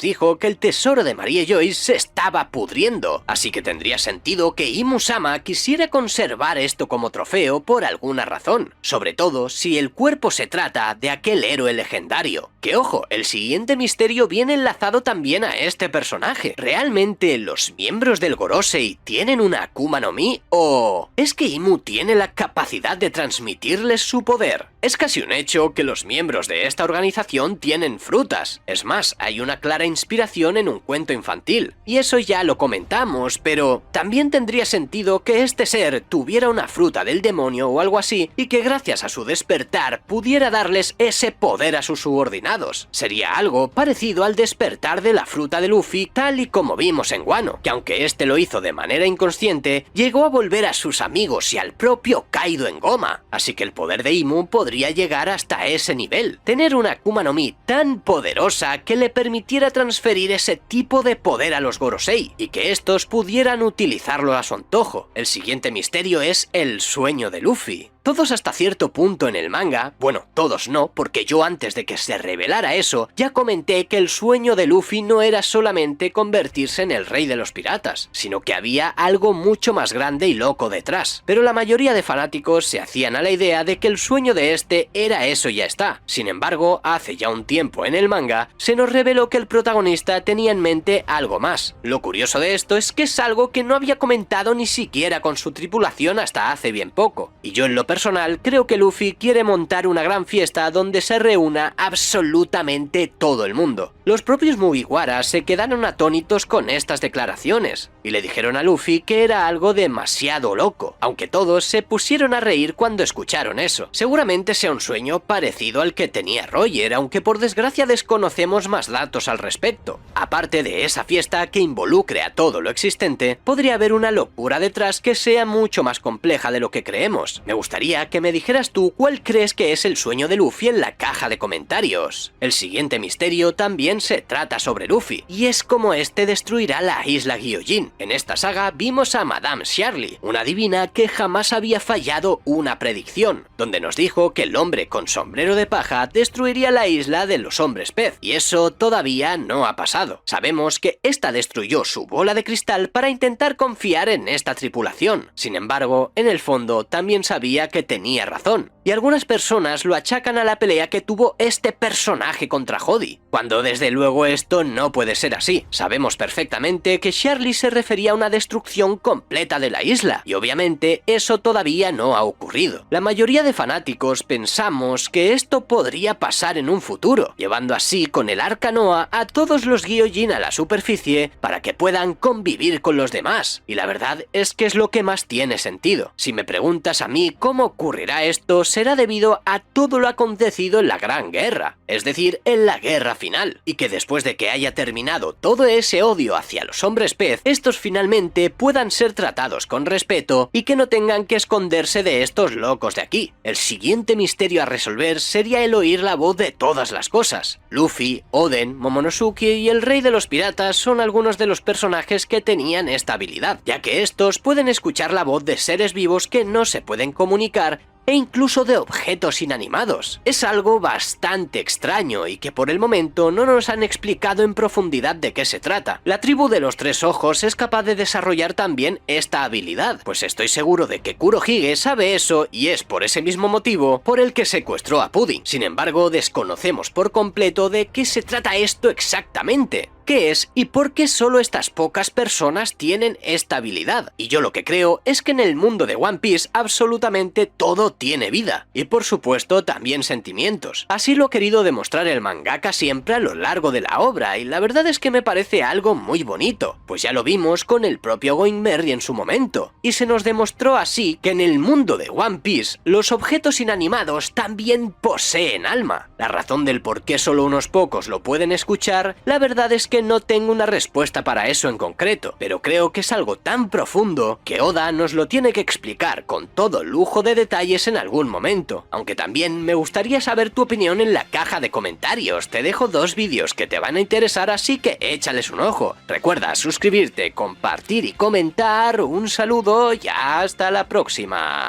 Speaker 1: dijo que el tesoro de Marie Joyce se estaba pudriendo, así que tendría sentido que Imu-sama quisiera conservar esto como trofeo por alguna razón, sobre todo si el cuerpo se trata de aquel héroe legendario. Que ojo, el siguiente misterio viene enlazado también a este personaje. ¿Realmente los miembros del Gorosei tienen una Akuma no Mi? ¿O es que Imu tiene la capacidad de transmitirles su poder? Es casi un hecho que los miembros de esta organización tienen frutas. Es más, hay una clara inspiración en un cuento infantil. Y eso ya lo comentamos, pero también tendría sentido que este ser tuviera una fruta del demonio o algo así, y que gracias a su despertar pudiera darles ese poder a sus subordinados. Sería algo parecido al despertar tomar de la fruta de Luffy, tal y como vimos en Wano, que aunque este lo hizo de manera inconsciente, llegó a volver a sus amigos y al propio Kaido en goma, así que el poder de Imu podría llegar hasta ese nivel, tener una Akuma no Mi tan poderosa que le permitiera transferir ese tipo de poder a los Gorosei, y que estos pudieran utilizarlo a su antojo. El siguiente misterio es el sueño de Luffy. Todos hasta cierto punto en el manga, bueno, todos no, porque yo antes de que se revelara eso, ya comenté que el sueño de Luffy no era solamente convertirse en el rey de los piratas, sino que había algo mucho más grande y loco detrás. Pero la mayoría de fanáticos se hacían a la idea de que el sueño de este era eso y ya está. Sin embargo, hace ya un tiempo en el manga, se nos reveló que el protagonista tenía en mente algo más. Lo curioso de esto es que es algo que no había comentado ni siquiera con su tripulación hasta hace bien poco, y yo en lo personal creo que Luffy quiere montar una gran fiesta donde se reúna absolutamente todo el mundo. Los propios Mugiwara se quedaron atónitos con estas declaraciones y le dijeron a Luffy que era algo demasiado loco, aunque todos se pusieron a reír cuando escucharon eso. Seguramente sea un sueño parecido al que tenía Roger, aunque por desgracia desconocemos más datos al respecto. Aparte de esa fiesta que involucre a todo lo existente, podría haber una locura detrás que sea mucho más compleja de lo que creemos. Me gustaría que me dijeras tú cuál crees que es el sueño de Luffy en la caja de comentarios. El siguiente misterio también se trata sobre Luffy, y es cómo este destruirá la isla Gyojin. En esta saga vimos a Madame Charlie, una divina que jamás había fallado una predicción, donde nos dijo que el hombre con sombrero de paja destruiría la isla de los hombres pez, y eso todavía no ha pasado. Sabemos que esta destruyó su bola de cristal para intentar confiar en esta tripulación. Sin embargo, en el fondo también sabía que tenía razón, y algunas personas lo achacan a la pelea que tuvo este personaje contra Hody, cuando desde luego esto no puede ser así. Sabemos perfectamente que Charlie se refería a una destrucción completa de la isla, y obviamente eso todavía no ha ocurrido. La mayoría de fanáticos pensamos que esto podría pasar en un futuro, llevando así con el Arca Noa a todos los Gyojin a la superficie para que puedan convivir con los demás, y la verdad es que es lo que más tiene sentido. Si me preguntas a mí cómo ocurrirá esto, será debido a todo lo acontecido en la Gran Guerra, es decir, en la guerra final, y que después de que haya terminado todo ese odio hacia los hombres pez, estos finalmente puedan ser tratados con respeto y que no tengan que esconderse de estos locos de aquí. El siguiente misterio a resolver sería el oír la voz de todas las cosas. Luffy, Oden, Momonosuke y el rey de los piratas son algunos de los personajes que tenían esta habilidad, ya que estos pueden escuchar la voz de seres vivos que no se pueden comunicar e incluso de objetos inanimados. Es algo bastante extraño y que por el momento no nos han explicado en profundidad de qué se trata. La tribu de los tres ojos es capaz de desarrollar también esta habilidad, pues estoy seguro de que Kurohige sabe eso y es por ese mismo motivo por el que secuestró a Pudding. Sin embargo, desconocemos por completo de qué se trata esto exactamente. ¿Qué es y por qué solo estas pocas personas tienen esta habilidad? Y yo lo que creo es que en el mundo de One Piece absolutamente todo tiene vida, y por supuesto también sentimientos. Así lo ha querido demostrar el mangaka siempre a lo largo de la obra, y la verdad es que me parece algo muy bonito, pues ya lo vimos con el propio Going Merry en su momento, y se nos demostró así que en el mundo de One Piece los objetos inanimados también poseen alma. La razón del por qué solo unos pocos lo pueden escuchar, la verdad es que no tengo una respuesta para eso en concreto, pero creo que es algo tan profundo que Oda nos lo tiene que explicar con todo lujo de detalles en algún momento, aunque también me gustaría saber tu opinión en la caja de comentarios. Te dejo dos vídeos que te van a interesar, así que échales un ojo. Recuerda suscribirte, compartir y comentar. Un saludo y hasta la próxima.